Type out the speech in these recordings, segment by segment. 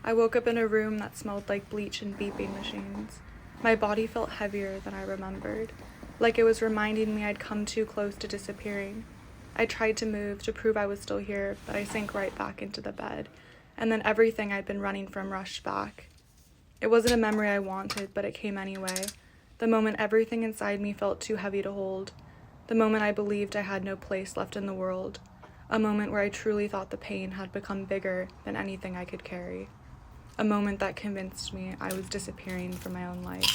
I woke up in a room that smelled like bleach and beeping machines. My body felt heavier than I remembered, like it was reminding me I'd come too close to disappearing. I tried to move to prove I was still here, but I sank right back into the bed, and then everything I'd been running from rushed back. It wasn't a memory I wanted, but it came anyway. The moment everything inside me felt too heavy to hold. The moment I believed I had no place left in the world. A moment where I truly thought the pain had become bigger than anything I could carry. A moment that convinced me I was disappearing from my own life.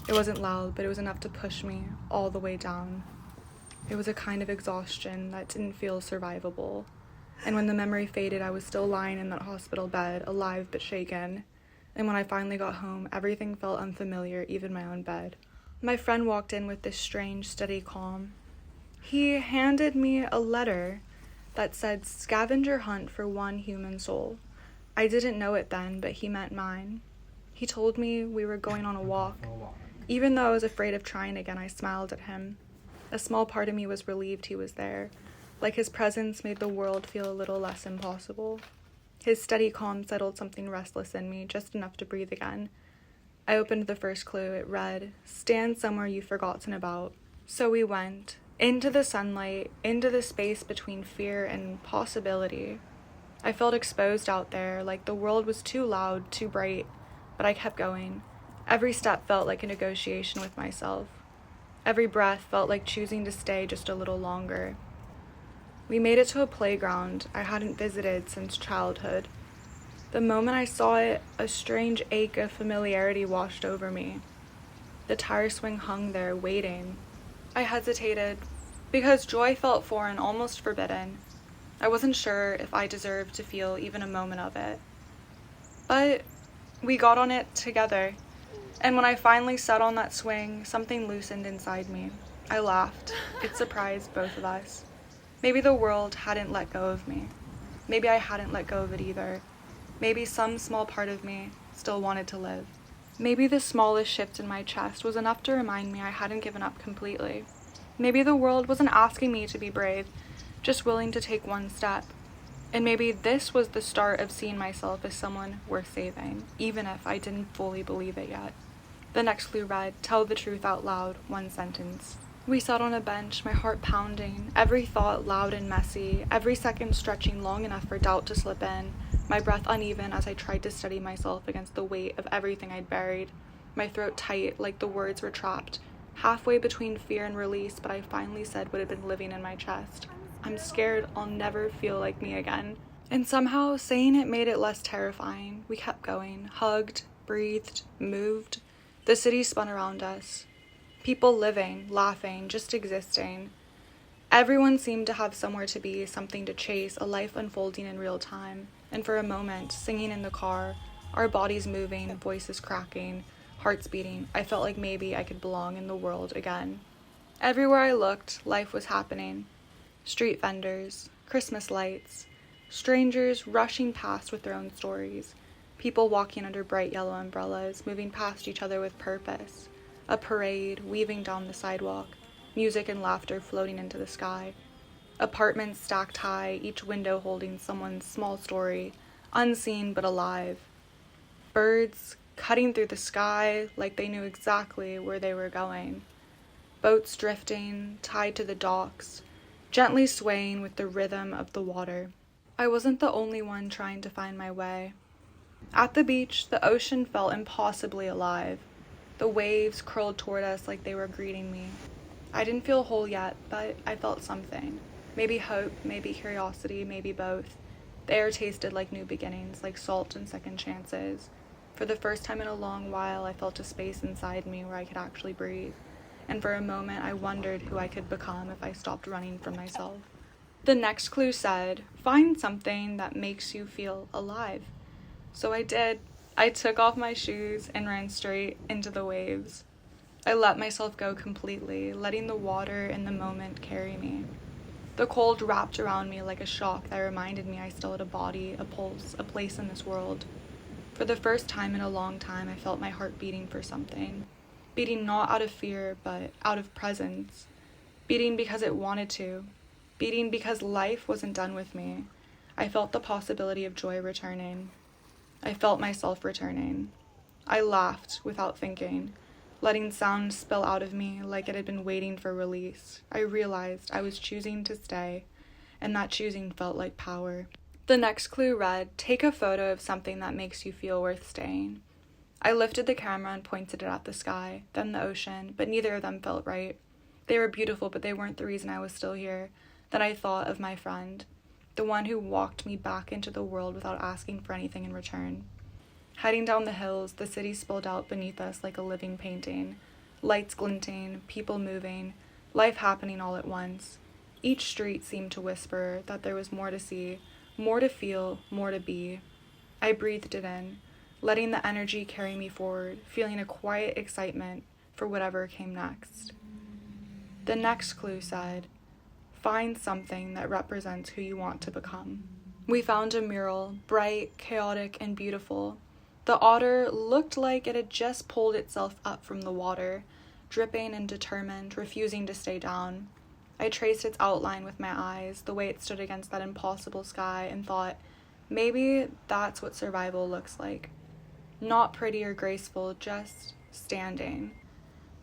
It wasn't loud, but it was enough to push me all the way down. It was a kind of exhaustion that didn't feel survivable. And when the memory faded, I was still lying in that hospital bed, alive but shaken. And when I finally got home, everything felt unfamiliar, even my own bed. My friend walked in with this strange, steady calm. He handed me a letter that said scavenger hunt for one human soul. I didn't know it then, but he meant mine. He told me we were going on a walk. Even though I was afraid of trying again, I smiled at him. A small part of me was relieved he was there, like his presence made the world feel a little less impossible. His steady calm settled something restless in me, just enough to breathe again. I opened the first clue. It read, "Stand somewhere you've forgotten about." So we went, into the sunlight, into the space between fear and possibility. I felt exposed out there, like the world was too loud, too bright, but I kept going. Every step felt like a negotiation with myself. Every breath felt like choosing to stay just a little longer. We made it to a playground I hadn't visited since childhood. The moment I saw it, a strange ache of familiarity washed over me. The tire swing hung there, waiting. I hesitated, because joy felt foreign, almost forbidden. I wasn't sure if I deserved to feel even a moment of it. But we got on it together, and when I finally sat on that swing, something loosened inside me. I laughed. It surprised both of us. Maybe the world hadn't let go of me. Maybe I hadn't let go of it either. Maybe some small part of me still wanted to live. Maybe the smallest shift in my chest was enough to remind me I hadn't given up completely. Maybe the world wasn't asking me to be brave, just willing to take one step. And maybe this was the start of seeing myself as someone worth saving, even if I didn't fully believe it yet. The next clue read, "Tell the truth out loud," one sentence. We sat on a bench, my heart pounding, every thought loud and messy, every second stretching long enough for doubt to slip in, my breath uneven as I tried to steady myself against the weight of everything I'd buried, my throat tight like the words were trapped, halfway between fear and release, but I finally said what had been living in my chest. "I'm scared I'll never feel like me again." And somehow, saying it made it less terrifying. We kept going, hugged, breathed, moved. The city spun around us. People living, laughing, just existing. Everyone seemed to have somewhere to be, something to chase, a life unfolding in real time. And for a moment, singing in the car, our bodies moving, voices cracking, hearts beating, I felt like maybe I could belong in the world again. Everywhere I looked, life was happening. Street vendors, Christmas lights, strangers rushing past with their own stories, people walking under bright yellow umbrellas, moving past each other with purpose, a parade weaving down the sidewalk, music and laughter floating into the sky, apartments stacked high, each window holding someone's small story, unseen but alive, birds cutting through the sky like they knew exactly where they were going, boats drifting, tied to the docks, gently swaying with the rhythm of the water. I wasn't the only one trying to find my way. At the beach, the ocean felt impossibly alive. The waves curled toward us like they were greeting me. I didn't feel whole yet, but I felt something. Maybe hope, maybe curiosity, maybe both. The air tasted like new beginnings, like salt and second chances. For the first time in a long while, I felt a space inside me where I could actually breathe. And for a moment, I wondered who I could become if I stopped running from myself. The next clue said, "Find something that makes you feel alive." So I did. I took off my shoes and ran straight into the waves. I let myself go completely, letting the water and the moment carry me. The cold wrapped around me like a shock that reminded me I still had a body, a pulse, a place in this world. For the first time in a long time, I felt my heart beating for something. Beating not out of fear, but out of presence. Beating because it wanted to. Beating because life wasn't done with me. I felt the possibility of joy returning. I felt myself returning. I laughed without thinking, letting sound spill out of me like it had been waiting for release. I realized I was choosing to stay, and that choosing felt like power. The next clue read, take a photo of something that makes you feel worth staying. I lifted the camera and pointed it at the sky, then the ocean, but neither of them felt right. They were beautiful, but they weren't the reason I was still here. Then I thought of my friend, the one who walked me back into the world without asking for anything in return. Heading down the hills, the city spilled out beneath us like a living painting. Lights glinting, people moving, life happening all at once. Each street seemed to whisper that there was more to see, more to feel, more to be. I breathed it in, letting the energy carry me forward, feeling a quiet excitement for whatever came next. The next clue said, find something that represents who you want to become. We found a mural, bright, chaotic, and beautiful. The otter looked like it had just pulled itself up from the water, dripping and determined, refusing to stay down. I traced its outline with my eyes, the way it stood against that impossible sky, and thought, maybe that's what survival looks like. Not pretty or graceful, just standing.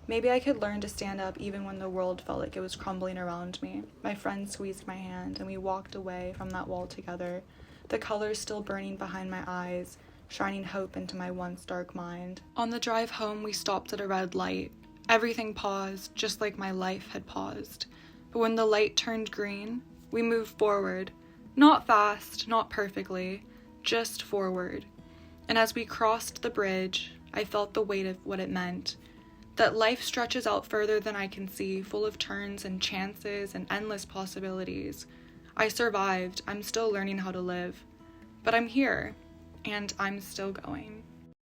Maybe I could learn to stand up even when the world felt like it was crumbling around me. My friend squeezed my hand, and we walked away from that wall together, the colors still burning behind my eyes, shining hope into my once dark mind. On the drive home, we stopped at a red light. Everything paused, just like my life had paused. But when the light turned green, we moved forward. Not fast, not perfectly, just forward. And as we crossed the bridge, I felt the weight of what it meant. That life stretches out further than I can see, full of turns and chances and endless possibilities. I survived. I'm still learning how to live. But I'm here, and I'm still going.